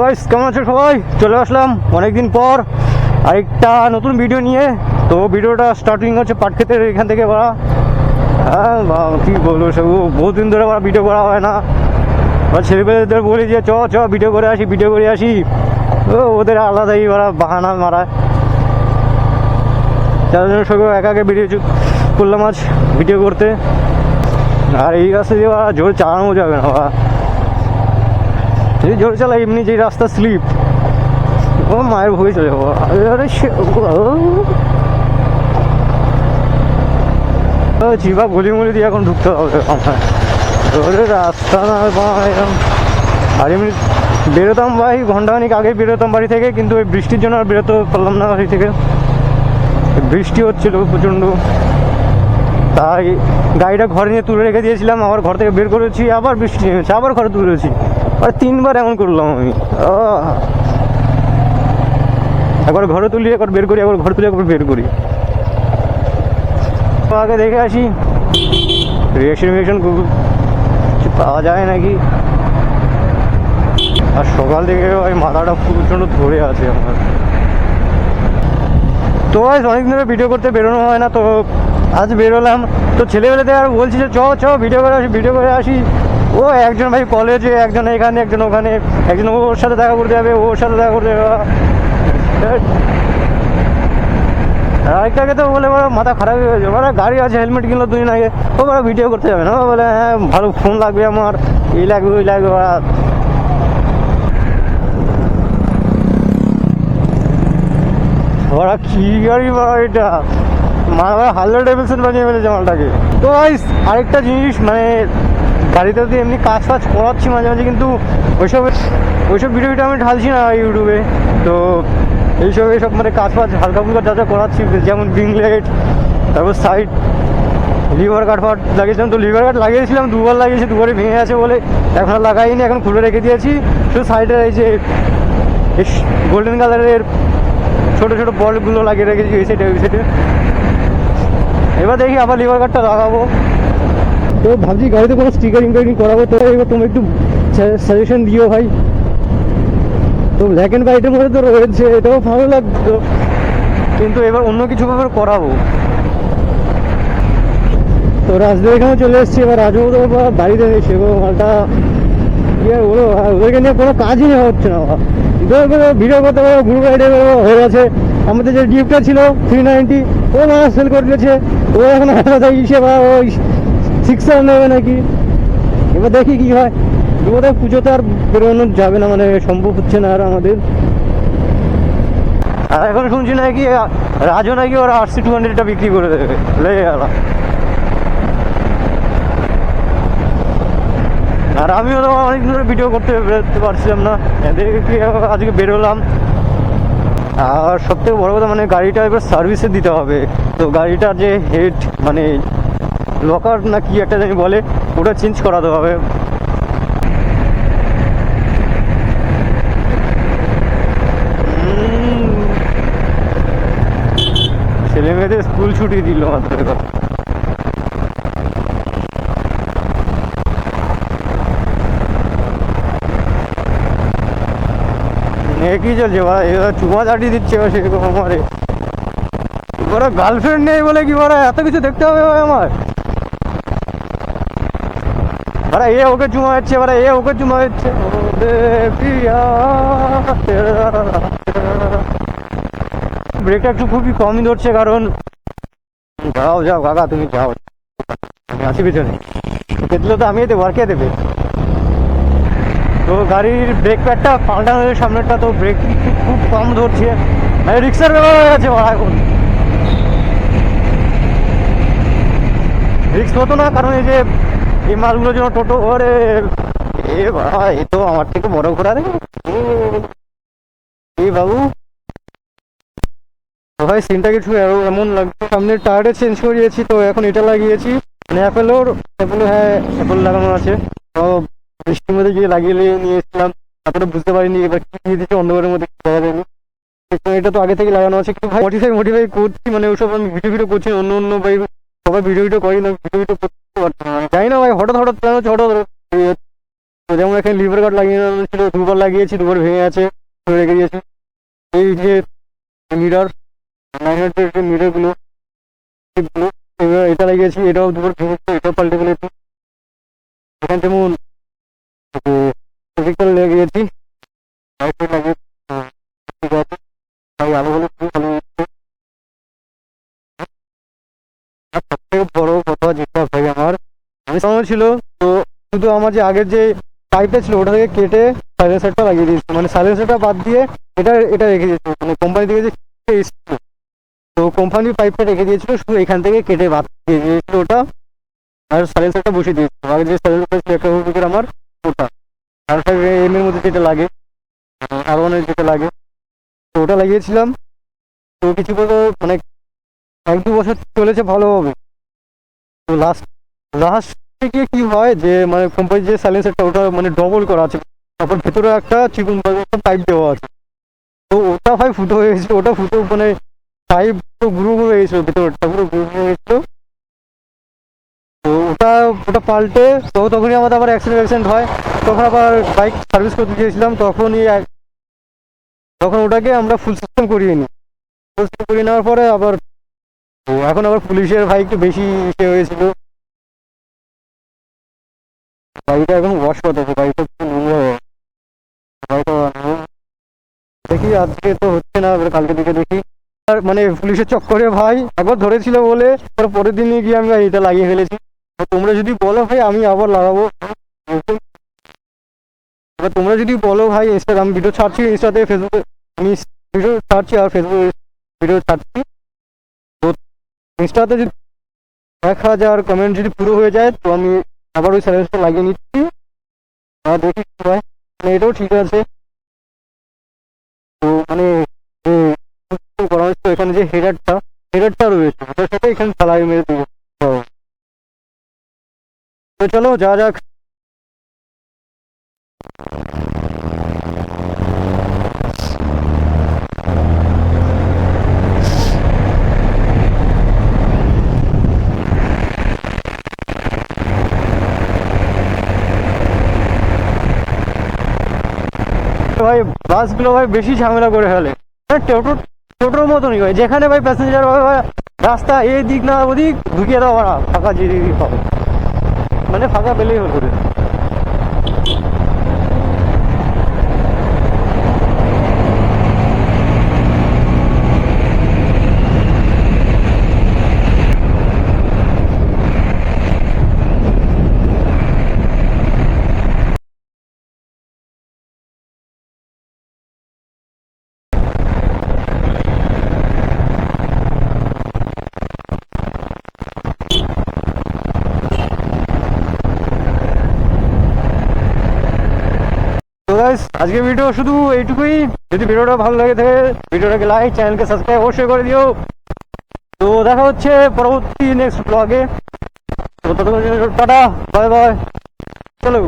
Guys কেমন আছো সবাই? চলে আসলাম অনেকদিন পর আরেকটা নতুন ভিডিও নিয়ে। তো ভিডিওটা স্টার্টিং হচ্ছে পাটক্ষেতের এখান থেকে করা। হ্যাঁ কি বলবো, সব বহুত দিন ধরে ভিডিও করা হয় না। ছেলেপেলেদের বলি যে চ ভিডিও করে আসি। ওদের আলাদাই বাহানা মারায়, তার জন্য সব একা ভিডিও করলাম আজ ভিডিও করতে। আর এই রাস্তা দিয়ে জোরে চালানো যাবে না, যদি জোরে চালাই এমনি যে রাস্তা স্লিপ, ও মায়ের ভুগে চলে যাবো। চিপা গলি মলি দিয়ে এখন ঢুকতে হবে আমার, জোরে রাস্তা না। আর এমনি বেরোতাম ভাই ঘন্টাখানিক আগে বেরোতাম বাড়ি থেকে, কিন্তু ওই বৃষ্টির জন্য আর বেরোতে পারলাম না বাড়ি থেকে। বৃষ্টি হচ্ছিল প্রচণ্ড, তাই গাড়িটা ঘরে নিয়ে তুলে রেখে দিয়েছিলাম। আবার ঘর থেকে বের করেছি, আবার বৃষ্টি নেমেছে, আবার ঘরে তুলেছি। আর 3বার এমন করলাম আমি। একবার ঘরে তুলি, একবার বের করি, একবার ঘরে তুলি, একবার বের করি। আগে দেখে আসি রিয়াকশন কিছু পাওয়া যায় নাকি। আর সকাল থেকে ওই মাথাটা প্রচণ্ড ধরে আছে আমার। তো অনেকদিন ধরে ভিডিও করতে বেরোনো হয় না, তো আজ বেরোলাম। তো ছেলেবেলাতে আর বলছি যে চ ভিডিও করে আসি। ও একজন ভাই কলেজে, একজন এখানে, একজন ওখানে, একজন ওর সাথে দেখা করতে যাবে, ওর সাথে দেখা করতে যাবে। আরেকটাকে তো বলে মাথা খারাপ হয়ে গেছে, গাড়ি আছে, হেলমেট কিনলো 2 দিন আগে, ও ভিডিও করতে যাবে না। বলে হ্যাঁ ভালো ফোন লাগবে আমার, এই লাগবে ওই লাগবে। ওরা কি গাড়ি এটা, হার্লে ডেভিডসন বানিয়ে ফেলেছে মালটাকে। তো আরেকটা জিনিস, মানে গাড়িতে যদি এমনি কাজ করাচ্ছি মাঝে মাঝে, কিন্তু ওইসব ভিডিও আমি ঢালছি না ইউটিউবে। তো এইসব মানে কাজ হালকা ফুলকা যা করাচ্ছি, যেমন বিংলেট, তারপর সাইড লিভার কাট লাগিয়েছিলাম। তো লিভার কাট লাগিয়েছিলাম 2বার লাগিয়েছি, 2বারই ভেঙে আছে বলে এখন আর লাগাইনি, এখন খুলে রেখে দিয়েছি। শুধু সাইডের এই যে গোল্ডেন কালারের ছোটো ছোটো বলগুলো লাগিয়ে রেখেছি এই সাইডে। এবার দেখি আবার লিভার কাটটা লাগাবো। তো ভাবছি গাড়িতে কোনো স্টিকারিং করাবো। তো এবার তুমি একটু সাজেশন দিও ভাই। তো ব্ল্যাক অ্যান্ড হোয়াইটের মধ্যে তো রয়েছে, এটাও ভালো লাগতো, কিন্তু এবার অন্য কিছু ভাবে করাবো। তো রাজদের এখানে চলে এসেছি। এবার রাজু তো বাড়িতে নেই, সেগুলো মালটা কি আর বলো, ওদেরকে নিয়ে কোনো কাজই নেওয়া হচ্ছে না। ভিডিও করতে পারবো, গ্রুপ রাইডে হয়ে গেছে। আমাদের যে ডিপটা ছিল 390, ও সেল করে দিয়েছে। ও এখন আলাদা বা ওই 6 নেবে নাকি। এবার দেখি কি হয়। বোধহয় পুজোতে আর বেরোনো যাবে না, মানে সম্ভব হচ্ছে না আর আমাদের। আর এখন শুনছি নাকি রাজু নাকি ওরা RC200টা বিক্রি করে দেবে, লেগে গেল। আর আমিও তো অনেকদিন ধরে ভিডিও করতে বেরোতে পারছিলাম না, এদেরকে আজকে বেরোলাম। আর সবথেকে বড় কথা, মানে গাড়িটা এবার সার্ভিসে দিতে হবে। তো গাড়িটার যে হেড, মানে লকার না কি একটা জানি বলে, ওটা চেঞ্জ করাতে হবে। ছেলে মেয়েদের স্কুল ছুটি দিল মাত্র। কি চলছে এবার চুমা চাটিয়ে দিচ্ছে সেরকম আমারে। ওরা গার্লফ্রেন্ড নেই বলে কি এত কিছু দেখতে হবে আমার। এ ওকে চুমা হচ্ছে, এ ওকে চুমা হচ্ছে। ব্রেকটা একটু খুবই কমই ধরছে, কারণ যাও কাকা তুমি যাও, আমি আছি পিছনে। দিলে তো আমি দেবো, আর কে দেবে। তো গাড়ির ব্রেক প্যাডটা পাল্টানো হয়েছে সামনেরটা, তো ব্রেক খুব কম ধরছে, মানে রিক্সার ব্যাপার হয়ে গেছে। এখন রিক্স হতো না, কারণ এই যে এই মালগুলোর জন্য টোটো। ওরে এ তো আমার থেকে বড় ঘোড়া রে বাবু। ভাই সিনটা কিছু এমন লাগবে। সামনের টায়ারটা চেঞ্জ করিয়েছি, তো এখন এটা লাগিয়েছি, মানে অ্যাপেল হ্যাঁ অ্যাপেল লাগানো আছে। তো বৃষ্টির মধ্যে গিয়ে লাগিয়ে নিয়ে এসেছিলাম, তারপরে বুঝতে পারিনি এবার কি দিয়ে দিচ্ছে অন্ধকারের মধ্যে দেখা যায়নি। এটা তো আগে থেকে লাগানো আছে, কিন্তু ভাই মডিফাই করছি, মানে ওসব আমি ভিডিও করছি। অন্য ভাই সবাই ভিডিও করি না, ভিডিও করতে পারছি না, জানি না ভাই। হঠাৎ প্ল্যান হচ্ছে, হঠাৎ তো যেমন এখানে লিভার গার্ড লাগিয়ে ছিল, দুবার লাগিয়েছি, দুবার ভেঙে আছে, রেখে দিয়েছি। এই যে মিরার, 900 যে মিরারগুলো, এটা লাগিয়েছি, এটাও দুবার ভেঙেছে, এটাও পাল্টে ফেলেছি। এখানে যেমন লাগিয়েছি, লাগিয়েছি, ঠিক আছে, তাই আলো হলে খুবই ভালো হচ্ছে। আর সব থেকে বড় কথা যেটা ভাই আমার সামনে ছিল, তো শুধু আমার যে আগের যে পাইপটা ছিল ওটা থেকে কেটে সাইলেন্সারটা লাগিয়ে দিয়েছিল, মানে সাইলেন্সারটা বাদ দিয়ে এটা রেখে দিয়েছিল, মানে কোম্পানি থেকে যে এসেছিল, তো কোম্পানির পাইপটা রেখে দিয়েছিল, শুধু এখান থেকে কেটে বাদ দিয়ে দিয়েছিল ওটা, আর সাইলেন্সারটা বসিয়ে দিয়েছিল। আগে যে সাইলেন্সার ছিল একটা হুকের আমার, ওটা R5M এর মধ্যে যেটা লাগে, R1 এর যেটা লাগে, তো ওটা লাগিয়েছিলাম। তো কিছু মানে 1-2 বছর চলেছে ভালোভাবে। তো লাস্টে গিয়ে কি হয় যে মানে কোম্পানির যে সাইলেন্সারটা ওটা মানে ডবল করা আছে, তারপর ভেতরে একটা চিকন পাইপ দেওয়া আছে, তো ওটা ভাই ফুটো হয়ে গেছিল, ওটা ফুটো মানে পাইপ পুরো গুঁড়ো গুঁড়ো হয়ে গেছিলো, ভেতরটা পুরো গুঁড়ো হয়ে গেছিলো। তো ওটা ওটা পাল্টে তো তখনই আমাদের আবার অ্যাক্সিডেন্ট হয়। তখন আবার বাইক সার্ভিস করতে গিয়েছিলাম, তখন ওটাকে আমরা ফুল সিস্টেম করিয়ে নিই। ফুল সিস্টেম করিয়ে নেওয়ার পরে আবার এখন আবার পুলিশের ভাই একটু বেশি ইসে হয়েছিল, গাড়িটা এখন ওয়াশ করতে হবে, গাড়িটা একটু নোংরা হয়ে গেছে। গাড়িটা দেখি আজকে তো হচ্ছে না, এবার কালকে দিকে দেখি। আর মানে পুলিশের চক্করে ভাই একবার ধরেছিল বলে পরের দিনই গিয়ে আমি এটা লাগিয়ে ফেলেছি। তোমরা যদি বলো ভাই আমি আবার লাগাবো, এবার তোমরা যদি বলো ভাই ইনস্টাগ্রাম ভিডিও ছাড়ছি, ইনস্টাতে ফেসবুকে আমি ভিডিও ছাড়ছি, আর ফেসবুকে ভিডিও ছাড়ছি, তো ইনস্টাতে যদি 1000 কমেন্ট যদি পুরো হয়ে যায় তো আমি আবার ওই সার্ভিসটা লাগিয়ে নিচ্ছি। আর দেখি ভাই মানে এটাও ঠিক আছে। তো মানে পরামর্শ এখানে যে হেডারটা রয়েছে ওটার সাথে এখানে ঢালাই মেরে দেবো। তো চলো যা যাক। ভাই বাসগুলো ভাই বেশি ঝামেলা করে ফেলে, টোটোর মতনই হয়, যেখানে ভাই প্যাসেঞ্জার রাস্তা এই দিক না ওদিক ঢুকিয়ে দাও, ফাঁকা যে হবে, মানে ফাঁকা পেলেই হল করে। তো গাইস আজকে ভিডিও শুধু এইটুকুই। যদি ভিডিওটা ভালো লাগে থাকে ভিডিওটাকে লাইক, চ্যানেলকে সাবস্ক্রাইব অবশ্যই করে দিও। তো দেখা হচ্ছে পরবর্তী নেক্সট ব্লগে। তো ততক্ষণ টাটা, বাই বাই, চলো।